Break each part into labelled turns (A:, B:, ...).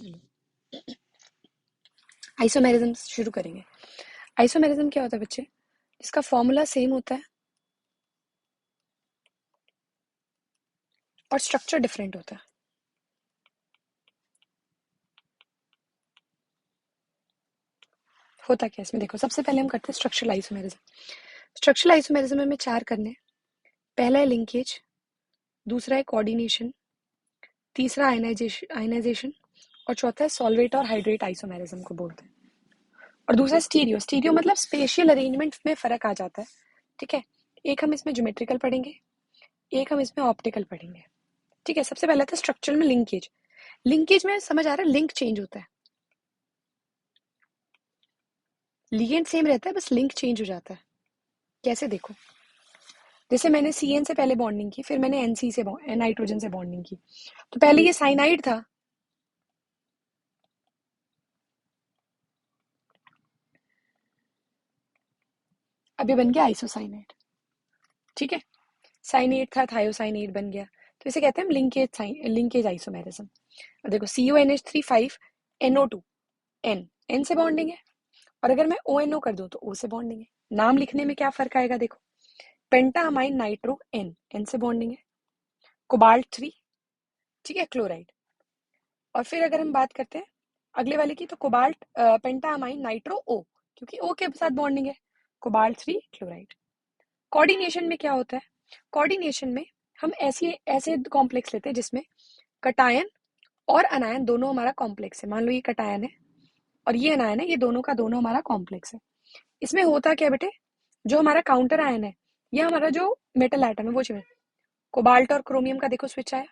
A: चलो आइसोमेरिज्म शुरू करेंगे। आइसोमेरिज्म क्या होता है बच्चे? इसका फॉर्मूला सेम होता है और स्ट्रक्चर डिफरेंट होता है। होता क्या इसमें देखो, सबसे पहले हम करते हैं स्ट्रक्चरल आइसोमेरिज्म। स्ट्रक्चरल आइसोमेरिज्म में हमें 4 करने हैं। पहला है लिंकेज, दूसरा है कोऑर्डिनेशन, तीसरा आयनाइजेशन और चौथा है सॉल्वेट और हाइड्रेट आइसोमेरिज्म को बोलते हैं। और दूसरा स्टीरियो। स्टीरियो मतलब स्पेशियल अरेंजमेंट में फर्क आ जाता है, ठीक है। एक हम इसमें ज्योमेट्रिकल पढ़ेंगे, एक हम इसमें ऑप्टिकल पढ़ेंगे, ठीक है। सबसे पहला था स्ट्रक्चरल में लिंकेज। लिंकेज में समझ आ रहा है, लिंक चेंज होता है, लिगेंड सेम रहता है, बस लिंक चेंज हो जाता है। कैसे देखो, जैसे मैंने CN से पहले बॉन्डिंग की, फिर मैंने NC से नाइट्रोजन से बॉन्डिंग की, तो पहले ये साइनाइड था, अभी बन गया आइसोसाइनाइड, ठीक है। साइनेट था, थायोसाइनेट बन गया, तो इसे कहते हैं हम लिंकेज आइसोमेरिज्म। और देखो CuNH3 5 NO2 N से बॉन्डिंग है, और अगर मैं ONO कर दूं तो O से बॉन्डिंग है। नाम लिखने में क्या फर्क आएगा देखो, पेंटामाइन नाइट्रो N से बॉन्डिंग है, कोबाल्ट 3, ठीक है, क्लोराइड। और फिर अगर हम बात करते हैं अगले वाले की, तो कोबाल्ट पेंटामाइन नाइट्रो O, क्योंकि O के साथ बॉन्डिंग है, कोबाल्ट 3 क्लोराइड। कोऑर्डिनेशन में क्या होता है? कोऑर्डिनेशन में हम ऐसे कॉम्प्लेक्स लेते हैं जिसमें कटायन और अनायन दोनों हमारा कॉम्प्लेक्स है। मान लो ये कटायन है और ये अनायन है, ये दोनों का दोनों हमारा कॉम्प्लेक्स है। इसमें होता क्या बेटे, जो हमारा काउंटर आयन है या हमारा जो मेटल एटम है वो चाहिए, कोबाल्ट और क्रोमियम का देखो स्विच आया,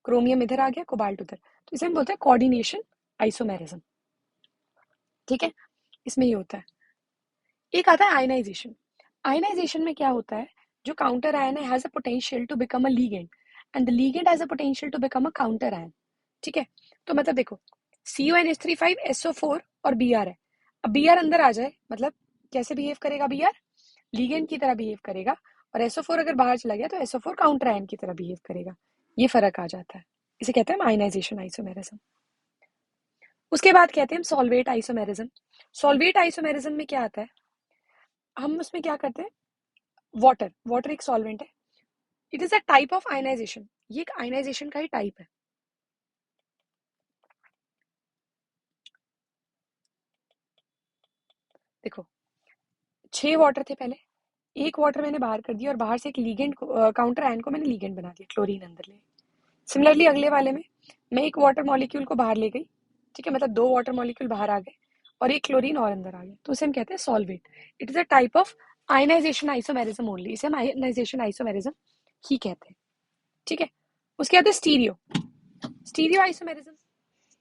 A: क्रोमियम इधर आ गया, कोबाल्ट उधर, तो इसे हम बोलते हैं कोऑर्डिनेशन आइसोमेरिज्म, ठीक है। इसमें ये होता है। एक आता है आयनाइजेशन। आयनाइजेशन में क्या होता है, जो काउंटर आयन है has a potential to become a ligand and the ligand has a potential to become a counter ion, ठीक है। तो मतलब देखो CuNH3 5 SO4 और Br है। अब Br अंदर आ जाए मतलब कैसे बिहेव करेगा, Br लीगेंड की तरह बिहेव करेगा, और SO4 अगर बाहर चला गया तो SO4 काउंटर आयन की तरह बिहेव करेगा। ये फर्क आ जाता है, इसे कहते हैं आयनाइजेशन आइसोमेरिज्म। उसके बाद कहते हैं हम सॉल्वेट आइसोमेरिज्म। सॉल्वेट आइसोमेरिज्म में क्या आता है, हम उसमें क्या करते हैं, वाटर एक सॉल्वेंट है, it is a type of ionization, ये एक आयनाइजेशन का ही टाइप है। देखो 6 वाटर थे पहले, एक वाटर मैंने बाहर कर दिया और बाहर से एक लीगेंड काउंटर आयन को मैंने लीगेंड बना दिया, क्लोरीन अंदर ले। सिमिलरली अगले वाले में मैं एक वाटर मॉलिक्यूल को बाहर ले गई, ठीक है, मतलब 2 वाटर मॉलिक्यूल बाहर आ गए और एक क्लोरीन और अंदर आ गया, तो उसे हम कहते हैं solvate. It is a type of ionization isomerism only, इसे हम आयनाइजेशन आइसोमेरिज्म ही कहते हैं, ठीक है। उसके बाद है स्टीरियो। स्टीरियो आइसोमेरिज्म,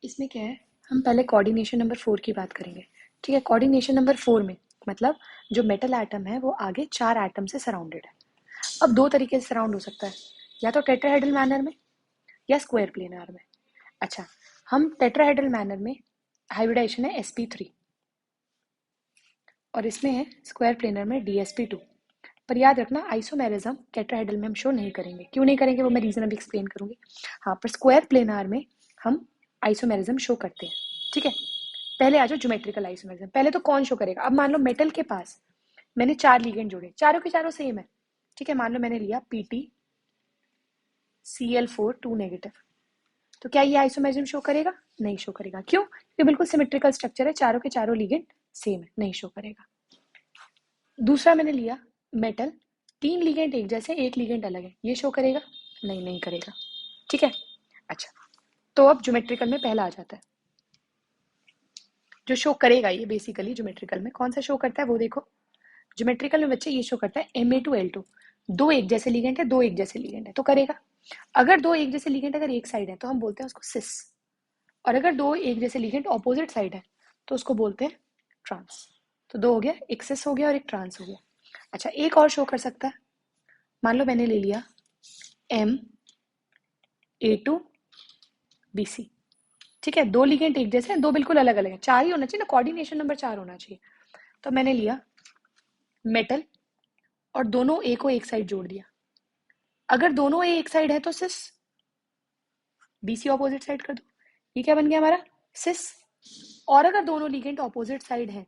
A: इसमें क्या है, हम पहले कोऑर्डिनेशन नंबर 4 की बात करेंगे, ठीक है। कोऑर्डिनेशन नंबर 4 में मतलब जो मेटल एटम है वो आगे 4 एटम से सराउंडेड है। अब 2 तरीके से सराउंड हो सकता है, या तो टेट्राहेड्रल मैनर में या स्क्वायर प्लेनर में। अच्छा, हम टेट्राहेड्रल मैनर में हाइब्रिडाइजेशन है sp3 और इसमें है स्क्वायर प्लेनर में dsp2। पर याद रखना आइसोमेरिज्म टेट्राहेड्रल में हम शो नहीं करेंगे, क्यों नहीं करेंगे वो मैं रीजन अभी एक्सप्लेन करूंगी। हाँ, पर स्क्वायर प्लेनर में हम आइसोमेरिज्म शो करते हैं, ठीक है। पहले आ जाओ ज्योमेट्रिकल आइसोमेरिज्म। पहले तो कौन शो करेगा, अब मान लो मेटल के पास मैंने 4 लिगेंड जोड़े, चारों के चारों सेम है, ठीक है। मान लो मैंने लिया PtCl4 2 नेगेटिव, तो क्या ये आइसोमेरिज्म शो करेगा? नहीं शो करेगा। क्यों? क्योंकि बिल्कुल सिमेट्रिकल स्ट्रक्चर है, चारों के चारों लिगेंड सेम है, नहीं शो करेगा। दूसरा मैंने लिया मेटल, 3 लिगेंड एक जैसे, एक लिगेंड अलग है, ये शो करेगा? नहीं, नहीं करेगा, ठीक है। अच्छा, तो अब ज्योमेट्रिकल में पहला आ जाता है जो शो करेगा, ये बेसिकली ज्योमेट्रिकल में कौन सा शो करता है वो देखो। ज्योमेट्रिकल में बच्चे ये शो करता है Ma2L2, 2 एक जैसे लिगेंड है, 2 एक जैसे लिगेंड है तो करेगा। अगर 2 एक जैसे लिगेंड अगर एक साइड है तो हम बोलते हैं उसको सिस, और अगर 2 एक जैसे लिगेंड ऑपोजिट साइड है तो उसको बोलते हैं ट्रांस। तो 2 हो गया, एक सिस हो गया और एक ट्रांस हो गया। अच्छा, एक और शो कर सकता है, मान लो मैंने ले लिया Ma2BC, ठीक है। 2 लिगेंड एक जैसे, 2 बिल्कुल अलग अलग है, 4 ही होना चाहिए ना, कोऑर्डिनेशन नंबर 4 होना चाहिए। तो मैंने लिया मेटल और दोनों ए को एक साइड जोड़ दिया। अगर दोनों ए एक साइड है तो सिस, BC ऑपोजिट साइड कर दो, ये क्या बन गया हमारा सिस। और अगर दोनों लिगेंड ऑपोजिट साइड है,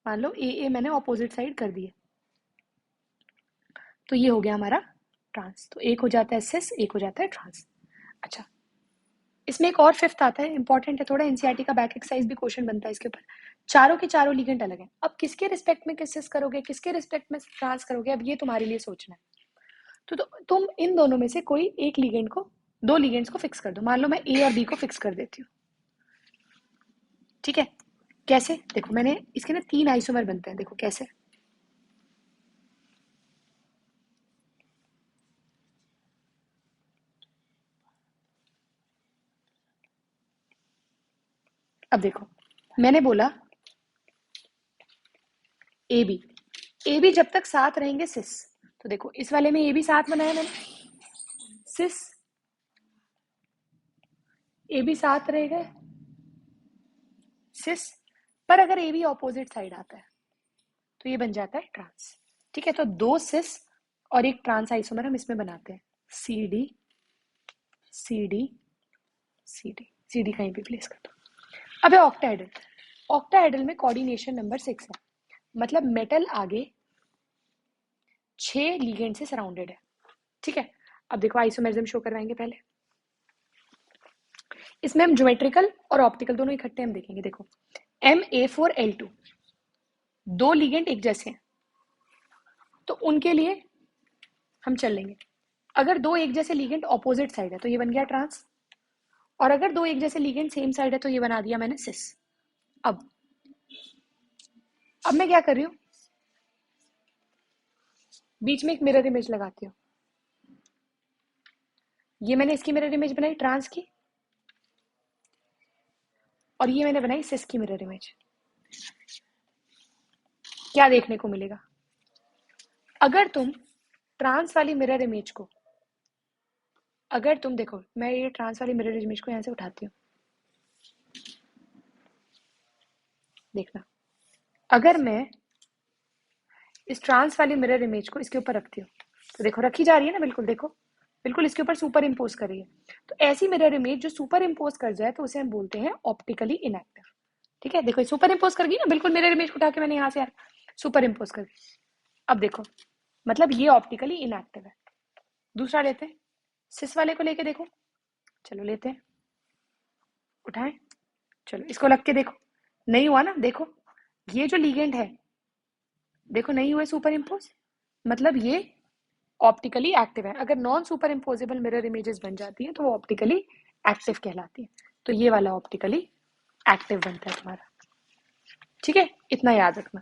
A: मान लो ए मैंने ऑपोजिट साइड कर दिया, तो ये हो गया हमारा ट्रांस। तो एक हो जाता है सिस, एक हो जाता है ट्रांस। अच्छा, इसमें एक और फिफ्थ आता है, इंपॉर्टेंट है थोड़ा, एनसीईआरटी का बैक एक्सरसाइज भी क्वेश्चन बनता है इसके ऊपर। चारों के चारों लिगेंड अलग है, अब किसके रिस्पेक्ट में सिस करोगे, किसके रिस्पेक्ट में ट्रांस करोगे, अब ये तुम्हारे लिए सोचना है। तो तुम इन दोनों में से कोई एक लिगेंड को, दो लिगेंड्स को फिक्स कर दो। मान लो मैं ए और बी को फिक्स कर देती हूँ, ठीक है। कैसे, देखो मैंने इसके ना 3 आइसोमर बनते हैं, देखो कैसे। अब देखो मैंने बोला ए बी जब तक साथ रहेंगे सिस, तो देखो इस वाले में ए बी साथ बनाया मैंने, सिस ए बी साथ रहेगा सिस। पर अगर ए बी ऑपोजिट साइड आता है तो ये बन जाता है ट्रांस, ठीक है। तो दो सिस और एक ट्रांस आइसोमर हम इसमें बनाते हैं, C D C D C D C D कहीं भी प्लेस कर दो। अब है ऑक्टाहेड्रल। ऑक्टाहेड्रल में कोऑर्डिनेशन नंबर 6 है, मतलब मेटल आगे 6 लिगेंड से सराउंडेड है, ठीक है। अब देखो आइसोमेरिज्म शो करवाएंगे पहले, इसमें हम ज्योमेट्रिकल और ऑप्टिकल दोनों इकट्ठे हम देखेंगे। देखो MA4L2, दो लिगेंड एक जैसे हैं तो उनके लिए हम चल लेंगे। अगर दो एक जैसे लिगेंड ऑपोजिट साइड है तो ये बन गया ट्रांस, और अगर दो एक जैसे लिगेंड सेम साइड है तो ये बना दिया मैंने सिस। अब मैं क्या कर रही हूँ, बीच में एक मिरर इमेज लगाती हूँ। ये मैंने इसकी मिरर इमेज बनाई ट्रांस की, और ये मैंने बनाई सिस की मिरर इमेज। क्या देखने को मिलेगा, अगर तुम ट्रांस वाली मिरर इमेज को, अगर तुम देखो मैं ये ट्रांस वाली मिरर इमेज को यहां से उठाती हूँ, देखना अगर मैं इस ट्रांस वाली मिरर इमेज को इसके ऊपर रखती हूँ तो देखो रखी जा रही है ना, बिल्कुल देखो बिल्कुल इसके ऊपर सुपर इम्पोज कर रही है। तो ऐसी मिरर इमेज जो सुपर इम्पोज कर जाए तो उसे हम बोलते हैं ऑप्टिकली इनएक्टिव, ठीक है। देखो सुपर इम्पोज कर गई ना, बिल्कुल मिरर इमेज को उठा के मैंने यहाँ से सुपर इम्पोज कर दी। अब देखो मतलब ये ऑप्टिकली इनएक्टिव है। दूसरा लेते हैं, सिस वाले को लेके देखो, चलो लेते हैं, उठाएं, चलो इसको लग के देखो, नहीं हुआ ना। देखो ये जो लिगेंड है, देखो नहीं हुए सुपर इम्पोज, मतलब ये ऑप्टिकली एक्टिव है। अगर non super imposable mirror images बन जाती है तो वो ऑप्टिकली एक्टिव कहलाती है। तो ये वाला ऑप्टिकली एक्टिव बनता है तुम्हारा, ठीक है, इतना याद रखना,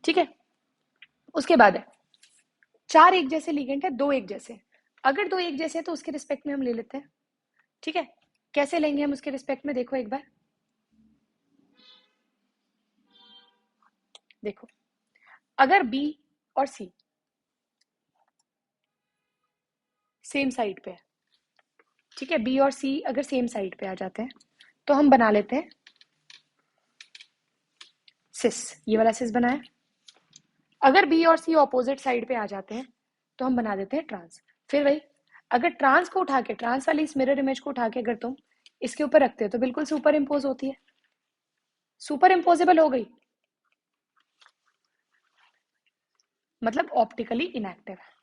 A: ठीक है। उसके बाद है चार एक जैसे लिगेंड है, दो एक जैसे। अगर दो एक जैसे है तो उसके रिस्पेक्ट में हम ले लेते हैं, ठीक है। कैसे लेंगे हम उसके रिस्पेक्ट में, देखो एक बार देखो, अगर बी और सी सेम साइड पे है, ठीक है, बी और सी अगर सेम साइड पे आ जाते हैं तो हम बना लेते हैं सिस, ये वाला सिस बनाया। अगर बी और सी ऑपोजिट साइड पे आ जाते हैं तो हम बना देते हैं ट्रांस। फिर वही, अगर ट्रांस को उठा के, ट्रांस वाली इस मिरर इमेज को उठा के अगर तुम इसके ऊपर रखते हो तो बिल्कुल सुपर इम्पोज होती है, सुपर इम्पोजेबल हो गई, मतलब ऑप्टिकली इनएक्टिव है।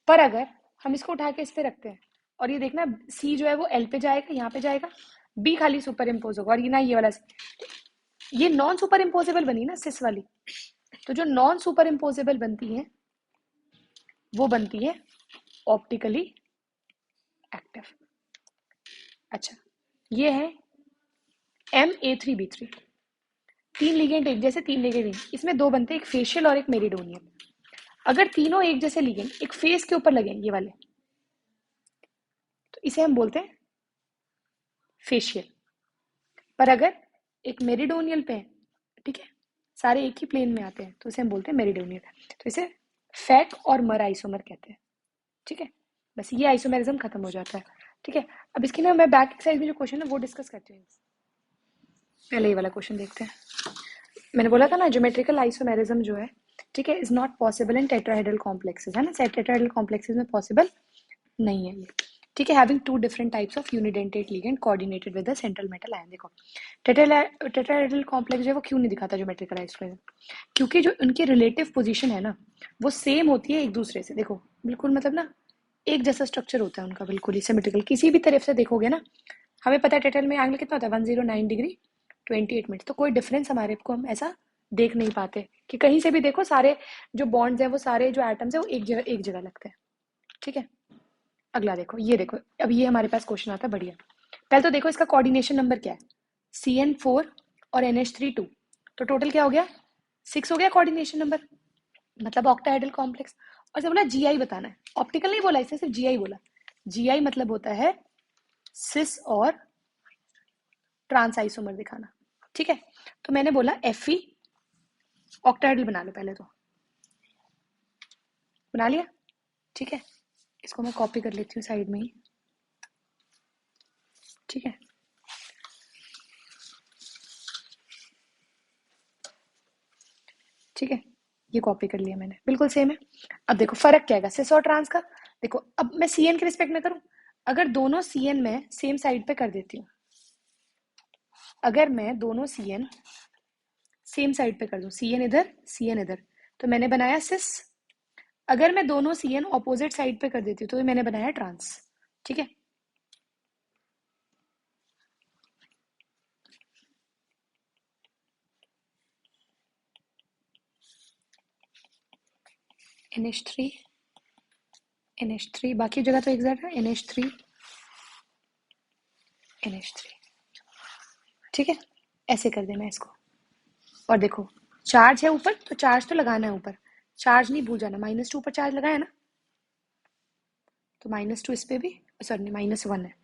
A: पर अगर हम इसको उठा के इस पे रखते हैं और ये देखना सी जो है वो एल पे जाएगा, यहाँ पे जाएगा, बी खाली सुपर इम्पोज होगा, और ये ना ये वाला ये नॉन सुपर इम्पोजेबल बनी ना सिस वाली। तो जो नॉन सुपर इम्पोजेबल बनती है वो बनती है ऑप्टिकली एक्टिव। अच्छा, ये है MA3B3, तीन लिगेंड एक जैसे, तीन लिगेंड इसमें दो बनते हैं, एक फेशियल और एक मेरिडोनियन। अगर तीनों एक जैसे लिगेंड एक फेस के ऊपर लगे ये वाले, तो इसे हम बोलते हैं फेशियल। पर अगर एक मेरिडोनियल पे है, ठीक है, सारे एक ही प्लेन में आते हैं तो इसे हम बोलते हैं मेरिडोनियल। तो इसे फैक और मर आइसोमर कहते हैं, ठीक है। बस ये आइसोमेरिज्म खत्म हो जाता है, ठीक है। अब इसकी ना मैं बैक एक्सरसाइज में जो क्वेश्चन है वो डिस्कस करती हूँ। पहले ये वाला क्वेश्चन देखते हैं। मैंने बोला था ना ज्योमेट्रिकल आइसोमेरिज्म जो है, ठीक है, is not possible in tetrahedral complexes, है ना, टेट्राहेड्रल कॉम्प्लेक्सेस में पॉसिबल नहीं है ये, ठीक है, having two different types of unidentate ligand coordinated with the central metal ion. देखो टेट्राहेड्रल कॉम्प्लेक्स जो है वो क्यों नहीं दिखाता ज्योमेट्रिकल आइसोमर, क्योंकि जो उनकी रिलेटिव पोजीशन है ना वो सेम होती है एक दूसरे से। देखो बिल्कुल मतलब ना एक जैसा स्ट्रक्चर होता है उनका, बिल्कुल ही सिमेट्रिकल। किसी भी तरफ से देखोगे ना, हमें पता है टेट्राहेड्रल में एंगल कितना होता है 109 डिग्री 28 मिनट, तो कोई डिफरेंस हमारे को हम ऐसा देख नहीं पाते कि कहीं से भी देखो सारे जो बॉन्ड्स है वो सारे जो एटम्स है वो एक जगह लगते हैं। ठीक है, अगला देखो अब ये हमारे पास क्वेश्चन आता है बढ़िया। पहले तो देखो इसका कोऑर्डिनेशन नंबर क्या है, CN4 और NH3 2, तो टोटल क्या हो गया 6 हो गया कोऑर्डिनेशन नंबर, मतलब ऑक्टाहेड्रल कॉम्प्लेक्स। और जब बोला GI बताना है, ऑप्टिकल नहीं बोला, इसने सिर्फ GI बोला। GI मतलब होता है सिस और ट्रांस आइसोमर दिखाना। ठीक है, तो मैंने बोला Fe ऑक्टाहेड्रल बना लो, पहले तो बना लिया। ठीक है, इसको मैं कॉपी कर लेती हूँ साइड में ही। ठीक है, ठीक है, ये कॉपी कर लिया मैंने, बिल्कुल सेम है। अब देखो फर्क क्या है सिस और ट्रांस का। देखो अब मैं CN के रिस्पेक्ट में करूं, अगर दोनों CN में सेम साइड पे कर देती हूँ, अगर मैं दोनों CN सेम साइड पे कर दूं, CN इधर CN इधर, तो मैंने बनाया सिस। अगर मैं दोनों CN ऑपोजिट साइड पे कर देती हूँ तो मैंने बनाया ट्रांस। ठीक है, NH3 NH3, बाकी जगह तो एग्जैक्ट है NH3 NH3। ठीक है, ऐसे कर देना इसको। और देखो चार्ज है ऊपर, तो चार्ज तो लगाना है ऊपर, चार्ज नहीं भूल जाना। -2 ऊपर चार्ज लगाया ना, तो -2 इस पे भी, सॉरी -1 है,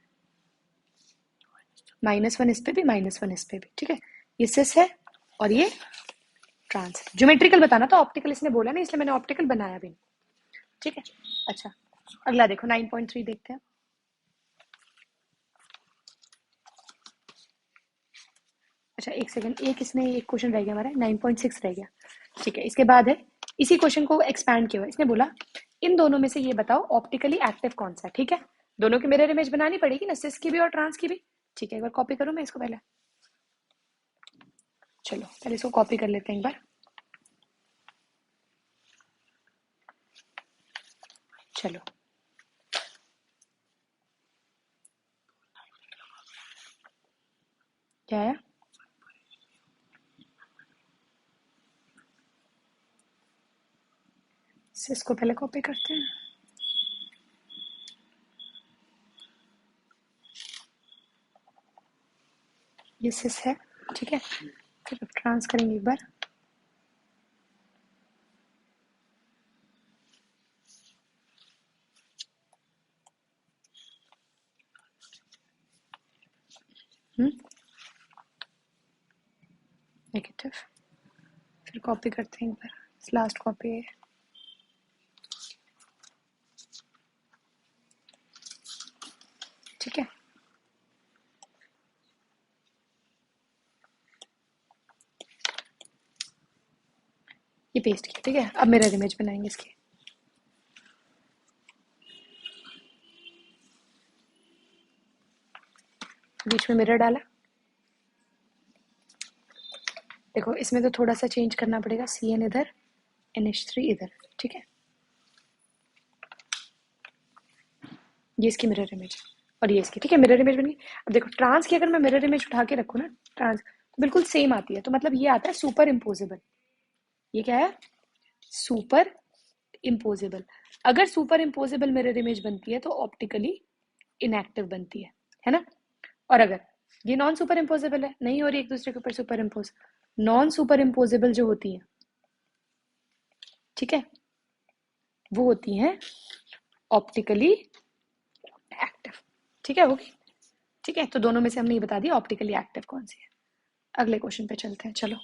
A: -1 इस पे भी, -1 इस पे भी। ठीक है, ये सिस है और ये ट्रांस है। ज्योमेट्रिकल बताना था, ऑप्टिकल इसने बोला नहीं, इसलिए मैंने ऑप्टिकल बनाया भी नहीं। ठीक है, अच्छा अगला देखो 9.3 देखते हैं। अच्छा एक सेकंड, एक इसमें एक क्वेश्चन रह गया हमारा, 9.6 रह गया। ठीक है, इसके बाद है इसी क्वेश्चन को एक्सपैंड किया हुआ। इसने बोला इन दोनों में से ये बताओ ऑप्टिकली एक्टिव कौन सा है। ठीक है, दोनों की मिरर इमेज बनानी पड़ेगी ना, सिस की भी और ट्रांस की भी। ठीक है, एक बार कॉपी करूं मैं इसको पहले, चलो पहले इसको कॉपी कर लेते हैं एक बार। चलो क्या है, सिस को पहले कॉपी करते हैं। ये सिस है। ठीक है, फिर ट्रांस करेंगे एक बार। नेगेटिव, फिर कॉपी करते हैं एक बार, लास्ट कॉपी है। ठीक है, ये पेस्ट किया। ठीक है, अब मिरर इमेज बनाएंगे इसकी। बीच में मिरर डाला। देखो इसमें तो थोड़ा सा चेंज करना पड़ेगा, CN इधर NH3 इधर। ठीक है, ये इसकी मिरर इमेज और ये इसकी। ठीक है, मिरर इमेज बन गई। अब देखो ट्रांस की अगर मैं मिरर इमेज उठा के रखूँ ना, ट्रांस तो बिल्कुल सेम आती है, तो मतलब ये आता है सुपर इम्पोजेबल। ये क्या है, सुपर इम्पोजेबल। अगर सुपर इम्पोजेबल मिरर इमेज बनती है तो ऑप्टिकली इनएक्टिव बनती है ना। और अगर ये नॉन सुपर इम्पोजेबल है, नहीं हो रही एक दूसरे के ऊपर super impose, non super imposable जो होती है, ठीक है, वो होती हैं ऑप्टिकली एक्टिव। ठीक है, होगी। ठीक है, तो दोनों में से हमने ये बता दिया ऑप्टिकली एक्टिव कौन सी है। अगले क्वेश्चन पे चलते हैं, चलो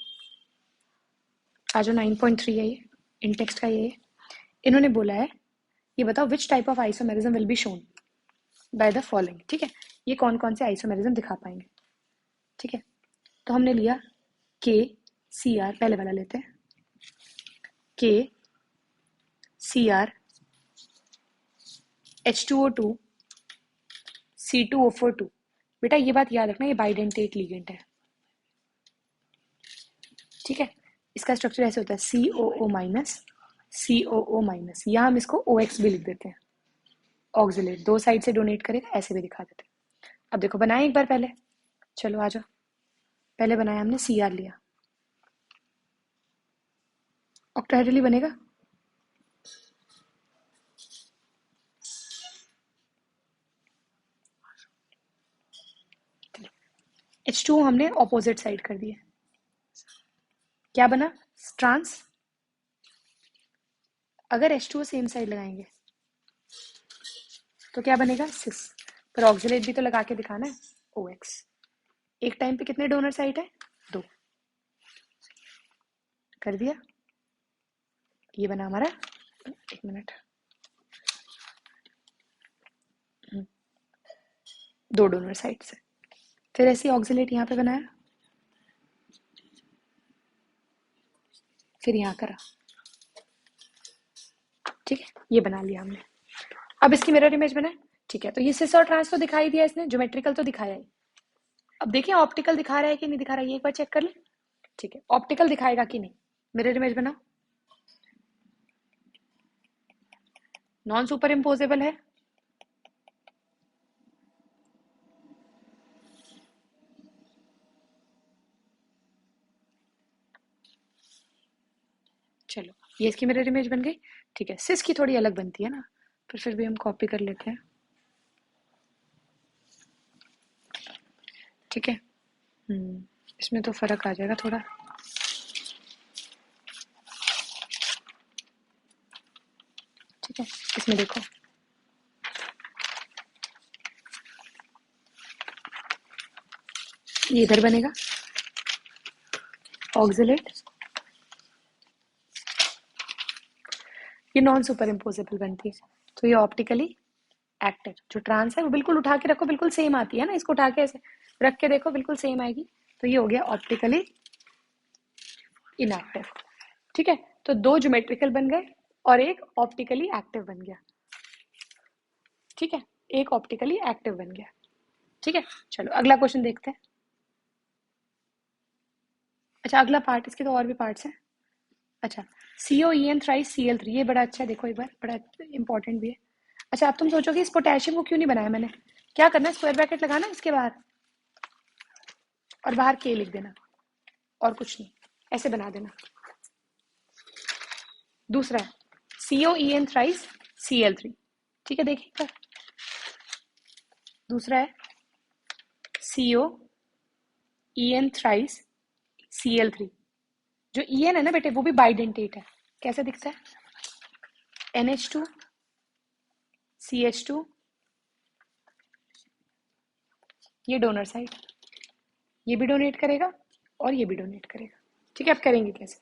A: आज जो 9.3 है ये इन टेक्स्ट का ये है। इन्होंने बोला है ये बताओ which type of isomerism will be shown by the following. ठीक है, ये कौन कौन से आइसोमेरिज्म दिखा पाएंगे। ठीक है, तो हमने लिया KCr, पहले वाला लेते हैं, KCr H2O2 C2O4 2। बेटा ये बात याद रखना, ये बाइडेंटेट लिगेंड है, ठीक है। इसका स्ट्रक्चर ऐसे होता है COO-, या हम इसको OX भी लिख देते हैं, ऑक्सिलेट, दो साइड से डोनेट करेगा, ऐसे भी दिखा देते हैं। अब देखो बनाए एक बार पहले, चलो आ जाओ, पहले बनाया हमने CR लिया, ऑक्टाहेड्रली बनेगा, H2O हमने ऑपोजिट साइड कर दिया, क्या बना ट्रांस। अगर H2O सेम साइड लगाएंगे तो क्या बनेगा सिस, पर ऑक्सिलेट भी तो लगा के दिखाना है, OX। एक टाइम पे कितने डोनर साइट है, 2, कर दिया, ये बना हमारा, एक मिनट, 2 डोनर साइड से। फिर ऐसे ऑक्सिलेट यहाँ पे बनाया, फिर यहाँ करा, ठीक है, ये बना लिया हमने। अब इसकी मिरर इमेज बनाए, ठीक है। तो ये सिस और ट्रांस तो दिखाई दिया इसने, ज्योमेट्रिकल तो दिखाया है। अब देखिए ऑप्टिकल दिखा रहा है कि नहीं दिखा रहा है, ये एक बार चेक कर ले, ठीक है। ऑप्टिकल दिखाएगा कि नहीं, मिरर इमेज बनाओ, नॉन सुपर इम्पोजेबल है, चलो ये इसकी मिरर इमेज बन गई, ठीक है। सिस की थोड़ी अलग बनती है ना, पर फिर भी हम कॉपी कर लेते हैं, ठीक है। इसमें तो फर्क आ जाएगा थोड़ा, ठीक है। इसमें देखो ये इधर बनेगा ऑक्सिलेट, ये नॉन सुपर इम्पोजेबल बनती है, तो ये ऑप्टिकली एक्टिव। जो ट्रांस है वो बिल्कुल उठा के रखो, बिल्कुल सेम आती है ना, इसको उठा के ऐसे रख के देखो, बिल्कुल सेम आएगी, तो ये हो गया ऑप्टिकली इनएक्टिव, ठीक है। तो 2 ज्योमेट्रिकल बन गए और एक ऑप्टिकली एक्टिव बन गया, ठीक है, एक ऑप्टिकली एक्टिव बन गया, ठीक है। चलो अगला क्वेश्चन देखते हैं। अच्छा अगला पार्ट, इसके तो और भी पार्ट्स हैं। अच्छा COEN थ्राइस Cl3, ये बड़ा अच्छा है, देखो एक बार, बड़ा इंपॉर्टेंट भी है। अच्छा अब तुम सोचोगे इस पोटेशियम को क्यों नहीं बनाया मैंने, क्या करना, स्क्वायर ब्रैकेट लगाना इसके बाहर और बाहर K लिख देना, और कुछ नहीं, ऐसे बना देना। दूसरा है COEN थ्राइस Cl3, ठीक है, देखिए। दूसरा है COEN थ्राइस Cl3, जो EN है ना बेटे वो भी बाइडेंटेट है, कैसे दिखता है, NH2 CH2, ये डोनर साइड, ये भी डोनेट करेगा और ये भी डोनेट करेगा, ठीक है। अब करेंगे कैसे,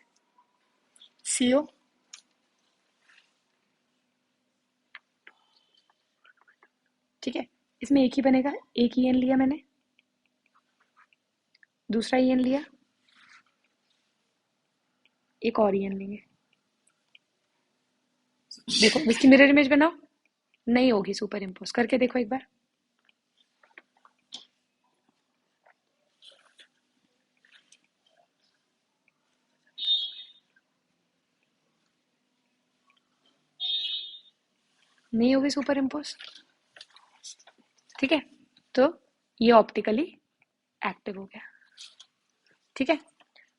A: CO, ठीक है, इसमें एक ही बनेगा, एक EN लिया मैंने, दूसरा EN लिया, एक और EN लेंगे, देखो इसकी मिरर इमेज बनाओ, नहीं होगी सुपर इम्पोज, करके देखो एक बार, नहीं होगी सुपर इम्पोज, ठीक है। तो ये ऑप्टिकली एक्टिव हो गया, ठीक है।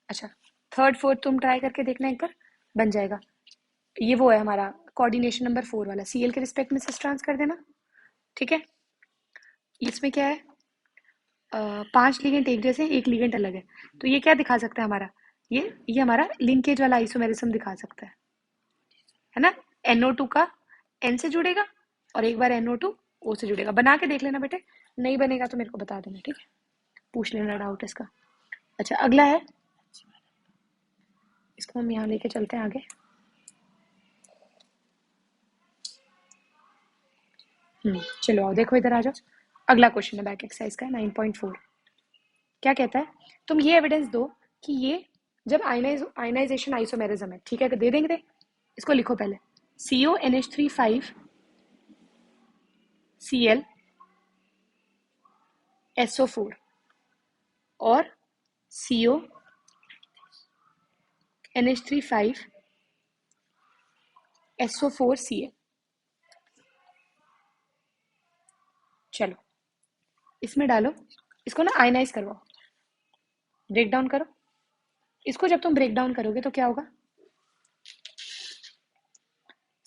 A: अच्छा थर्ड फोर्थ तुम ट्राई करके देखना एक बार, बन जाएगा। ये वो है हमारा कोऑर्डिनेशन नंबर 4 वाला, Cl के रिस्पेक्ट में सिस ट्रांस कर देना, ठीक है। इसमें क्या है, 5 लिगेंड एक जैसे, एक लिगेंड अलग है, तो ये क्या दिखा सकता है हमारा, ये हमारा लिंकेज वाला आइसोमेरिज्म दिखा सकता है ना। NO2 का N से जुड़ेगा और एक बार NO2 O से जुड़ेगा, बना के देख लेना बेटे, नहीं बनेगा तो मेरे को बता देना, ठीक है, पूछ लेना डाउट इसका। अच्छा अगला है, इसको हम यहाँ लेके चलते हैं आगे, चलो आओ देखो इधर आ जाओ। अगला क्वेश्चन है बैक एक्सरसाइज का 9.4, क्या कहता है, तुम ये एविडेंस दो कि ये जब आयनाइजेशन आइसोमेरिज्म है, ठीक है, दे देंगे, इसको लिखो पहले, CONH3 5 Cl SO4 और CO NH3 5 SO4Cl। चलो इसमें डालो, इसको ना आयनाइज करवाओ, ब्रेक डाउन करो इसको। जब तुम ब्रेक डाउन करोगे तो क्या होगा,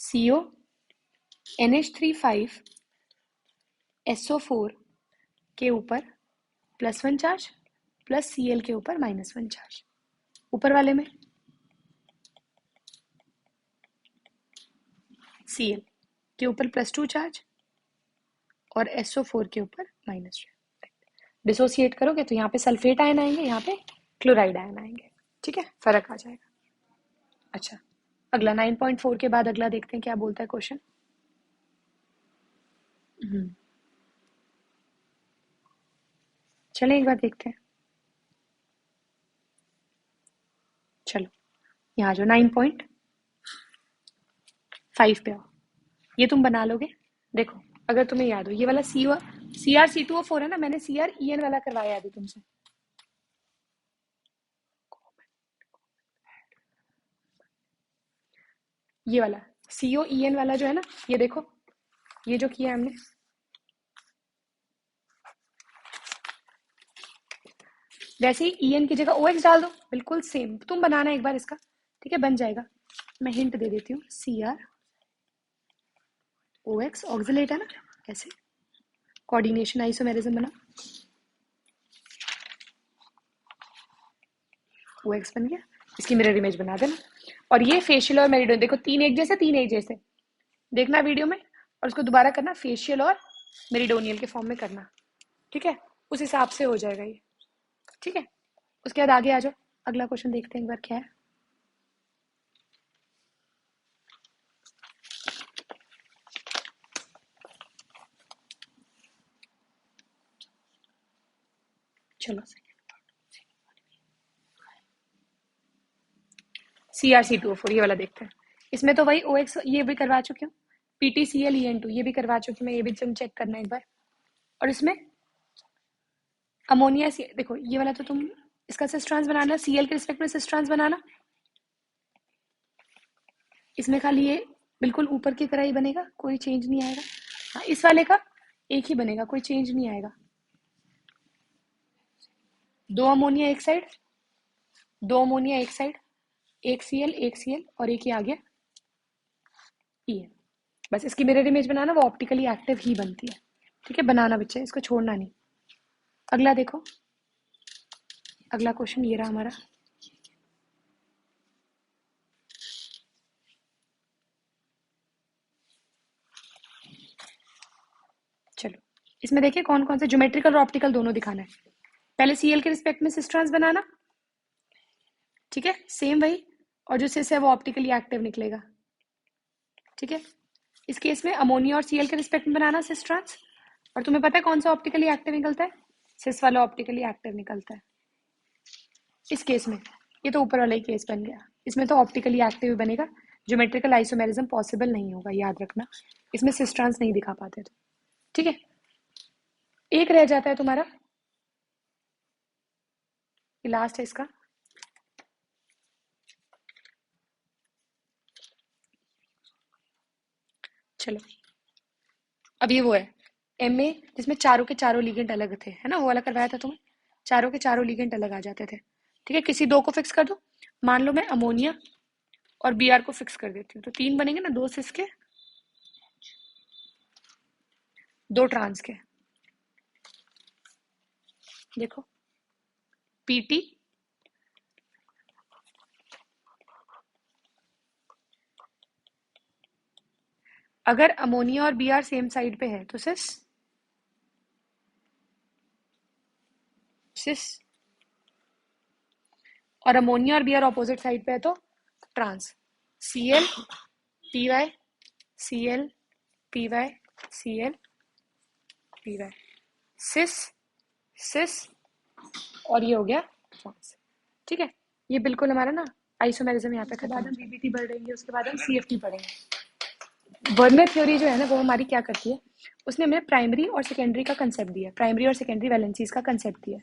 A: CO NH3 5 SO4 के ऊपर +1 चार्ज प्लस Cl के ऊपर -1 चार्ज। ऊपर वाले में Cl के ऊपर +2 चार्ज और SO4 के ऊपर -2। डिसोसिएट करोगे तो यहाँ पे सल्फेट आयन आएंगे, यहाँ पे क्लोराइड आयन आएंगे। ठीक है, फर्क आ जाएगा। अच्छा, अगला 9.4 के बाद अगला देखते हैं क्या बोलता है क्वेश्चन। चलें एक बार देखते हैं। चलो यहाँ जो 9.5 पे आओ, ये तुम बना लोगे। देखो अगर तुम्हें याद हो, ये वाला CrC2O4 है ना, मैंने CrEn वाला करवाया अभी तुमसे। ये वाला COEn वाला जो है ना, ये देखो, ये जो किया हमने, वैसे ही EN की जगह OX डाल दो, बिल्कुल सेम तुम बनाना एक बार इसका। ठीक है, बन जाएगा। मैं हिंट दे देती हूँ, CrOX ऑक्सिलेट है ना, ऐसे कोऑर्डिनेशन आइसोमेरिज्म बना, OX बन गया। इसकी मिरर इमेज बना देना। और ये फेशियल और मेरिडोनियल, देखो तीन एक जैसे देखना वीडियो में, और उसको दोबारा करना फेशियल और मेरिडोनियल के फॉर्म में करना। ठीक है, उस हिसाब से हो जाएगा ये। ठीक है, उसके बाद आगे आ जाओ, अगला क्वेश्चन देखते हैं एक बार क्या है। चलो CrC2O4 ये वाला देखते हैं। इसमें तो वही OX ये भी करवा चुकी हूँ, PTClEn2 ये भी करवा चुकी हूँ मैं, ये भी तुम चेक करना एक बार। और इसमें अमोनिया देखो ये वाला तो तुम इसका सिस ट्रांस बनाना, Cl के रिस्पेक्ट में सिस ट्रांस बनाना। इसमें खाली ये बिल्कुल ऊपर की तरह ही बनेगा, कोई चेंज नहीं आएगा। हाँ, इस वाले का एक ही बनेगा, कोई चेंज नहीं आएगा। 2 अमोनिया एक साइड, 2 अमोनिया एक साइड, एक Cl और एक ही आ गया EN। बस इसकी मिरर इमेज बनाना, वो ऑप्टिकली एक्टिव ही बनती है। ठीक है, बनाना बच्चे, इसको छोड़ना नहीं। अगला देखो, अगला क्वेश्चन ये रहा हमारा। चलो इसमें देखिए कौन कौन से ज्योमेट्रिकल और ऑप्टिकल दोनों दिखाना है। पहले Cl के रिस्पेक्ट में सिस ट्रांस बनाना, ठीक है, सेम वही, और जो सिस है वो ऑप्टिकली एक्टिव निकलेगा। ठीक है, इस केस में अमोनिया और Cl के रिस्पेक्ट में बनाना सिस ट्रांस, और तुम्हें पता है कौन सा ऑप्टिकली एक्टिव निकलता है, सिस वाला ऑप्टिकली एक्टिव निकलता है। इस केस में ये तो ऊपर वाला ही केस बन गया, इसमें तो ऑप्टिकली एक्टिव बनेगा, ज्योमेट्रिकल आइसोमेरिज्म पॉसिबल नहीं होगा, याद रखना। इसमें सिस ट्रांस नहीं दिखा पाते तो। ठीक है, एक रह जाता है तुम्हारा, ये लास्ट है इसका। चलो अब ये वो है MA जिसमें चारों के चारों लिगेंड अलग थे, है ना, वो वाला करवाया था तुम्हें, चारों के चारों लिगेंड अलग आ जाते थे। ठीक है, किसी दो को फिक्स कर दो, मान लो मैं अमोनिया और Br को फिक्स कर देती हूँ, तो 3 बनेंगे ना, 2 सिस के 2 ट्रांस के। देखो PT अगर अमोनिया और Br सेम साइड पे है तो सिस सिस, और अमोनिया और Br ऑपोजिट साइड पे है तो trans, Cl Py Cl Py Cl Py, cis cis, और ये हो गया ट्रांस। ठीक है, ये बिल्कुल हमारा ना आइसोमेरिज्म यहाँ पे खत्म। बाद हम BBT पढ़ेंगे, उसके बाद हम CFT पढ़ेंगे। वर्नर थ्योरी जो है ना, वो हमारी क्या करती है, उसने हमें प्राइमरी और सेकेंडरी का कंसेप्ट दिया, प्राइमरी और सेकेंडरी वैलेंसीज का कंसेप्ट दिया।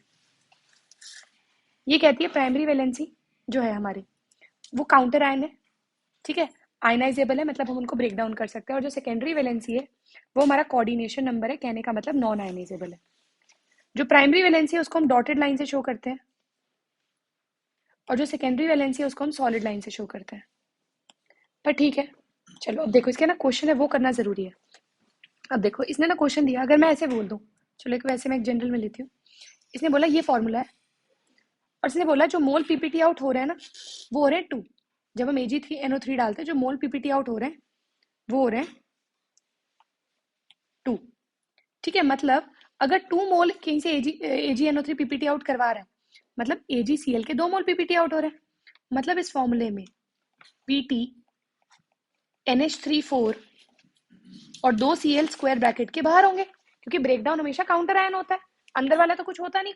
A: ये कहती है प्राइमरी वैलेंसी जो है हमारी वो काउंटर आयन है, ठीक है, आयनाइजेबल है, मतलब हम उनको ब्रेक डाउन कर सकते हैं। और जो सेकेंडरी वैलेंसी है वो हमारा कोऑर्डिनेशन नंबर है, कहने का मतलब नॉन आयनाइजेबल है। जो प्राइमरी वैलेंसी है उसको हम डॉटेड लाइन से शो करते हैं, और जो सेकेंडरी वैलेंसी है उसको हम सॉलिड लाइन से शो करते हैं। पर ठीक है, चलो अब देखो इसके ना क्वेश्चन है वो करना जरूरी है। अब देखो इसने ना क्वेश्चन दिया, अगर मैं ऐसे बोल दूं, चलो एक वैसे मैं एक जनरल में लेती हूँ। इसने बोला ये फॉर्मूला है, और इसने बोला जो मोल पीपीटी आउट हो रहे हैं ना वो हो रहे हैं 2। जब हम Ag3NO3 डालते हैं जो मोल पीपीटी आउट हो रहे हैं वो हो रहे हैं 2, ठीक है। मतलब अगर 2 मोल कहीं से AgNO3 पीपीटी आउट करवा रहा है, मतलब AgCl के 2 मोल पीपीटी आउट हो रहे हैं, मतलब इस फॉर्मूले में Pt NH3 4 और 2 Cl स्क्वायर ब्रैकेट के बाहर होंगे, क्योंकि ब्रेकडाउन हमेशा काउंटर आयन होता है, अंदर वाला तो कुछ होता नहीं,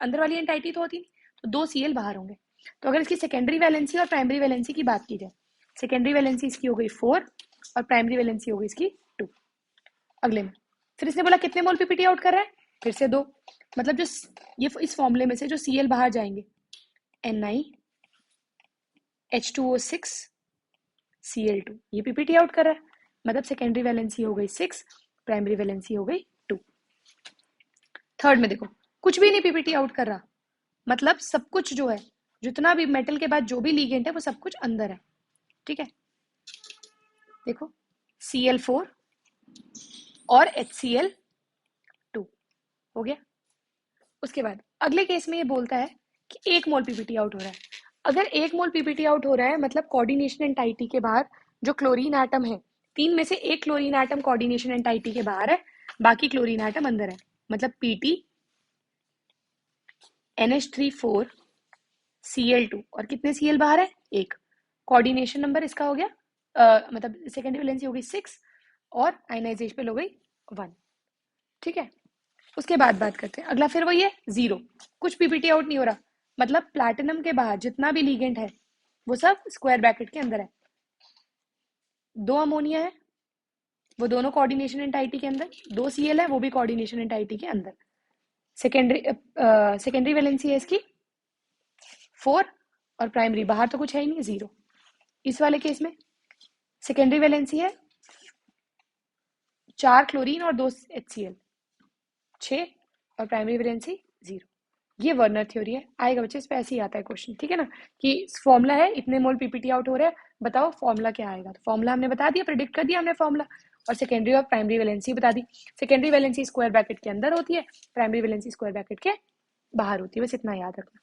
A: अंदर वाली एंटाइटी तो होती नहीं, तो 2 Cl बाहर होंगे। तो अगर इसकी सेकेंडरी वैलेंसी और प्राइमरी वैलेंसी की बात की जाए, सेकेंडरी वैलेंसी इसकी हो गई 4 और प्राइमरी वैलेंसी हो गई इसकी 2। अगले में फिर इसने बोला कितने मोल पीपीटी आउट कर रहा है, फिर से 2, मतलब जो ये इस फॉर्मूले में से जो Cl बाहर जाएंगे NiH2O6 Cl2, ये पीपीटी आउट कर रहा है, मतलब सेकेंडरी वैलेंसी हो गई 6, प्राइमरी वैलेंसी हो गई 2। थर्ड में देखो कुछ भी नहीं पीपीटी आउट कर रहा, मतलब सब कुछ जो है, जितना भी मेटल के बाद जो भी लिगेंड है वो सब कुछ अंदर है, ठीक है। देखो Cl4 और HCl2 हो गया। उसके बाद अगले केस में ये बोलता है कि 1 मोल पीपीटी आउट हो रहा है। अगर 1 मोल पीपीटी आउट हो रहा है मतलब कोऑर्डिनेशन एंटाइटी के बाहर जो क्लोरीन एटम है, 3 में से 1 क्लोरीन एटम कोऑर्डिनेशन एंटाइटी के बाहर है, बाकी क्लोरीन एटम अंदर है, मतलब Pt NH3 4 Cl2 और कितने Cl बाहर है, 1। कोऑर्डिनेशन नंबर इसका हो गया मतलब सेकेंडरी वैलेंसी हो गई 6 और आयनाइजेशन हो गई 1, ठीक है। उसके बाद बात करते हैं अगला, फिर वही है 0, कुछ पीपीटी आउट नहीं हो रहा, मतलब प्लैटिनम के बाहर जितना भी लीगेंड है वो सब स्क्वायर ब्रैकेट के अंदर है। 2 अमोनिया है वो दोनों कोऑर्डिनेशन एंटाइटी के अंदर, 2 Cl है वो भी कोऑर्डिनेशन एंटाइटी के अंदर। सेकेंडरी वैलेंसी है इसकी 4 और प्राइमरी बाहर तो कुछ है ही नहीं, 0। इस वाले केस में सेकेंडरी वैलेंसी है 4 क्लोरीन और 2 HCl 6 और प्राइमरी वैलेंसी 0। ये वर्नर थ्योरी है, आएगा बच्चे इस पे ऐसे ही आता है क्वेश्चन, ठीक है ना, कि फॉर्मूला है इतने मोल पीपीटी आउट हो रहे हैं, बताओ फॉर्मूला क्या आएगा। तो फॉर्मूला हमने बता दिया, प्रेडिक्ट कर दिया हमने फॉर्मूला, और सेकेंडरी और प्राइमरी वैलेंसी बता दी। सेकेंडरी वैलेंसी स्क्वायर ब्रैकेट के अंदर होती है, प्राइमरी वैलेंसी स्क्वायर ब्रैकेट के बाहर होती है, बस इतना याद रखना।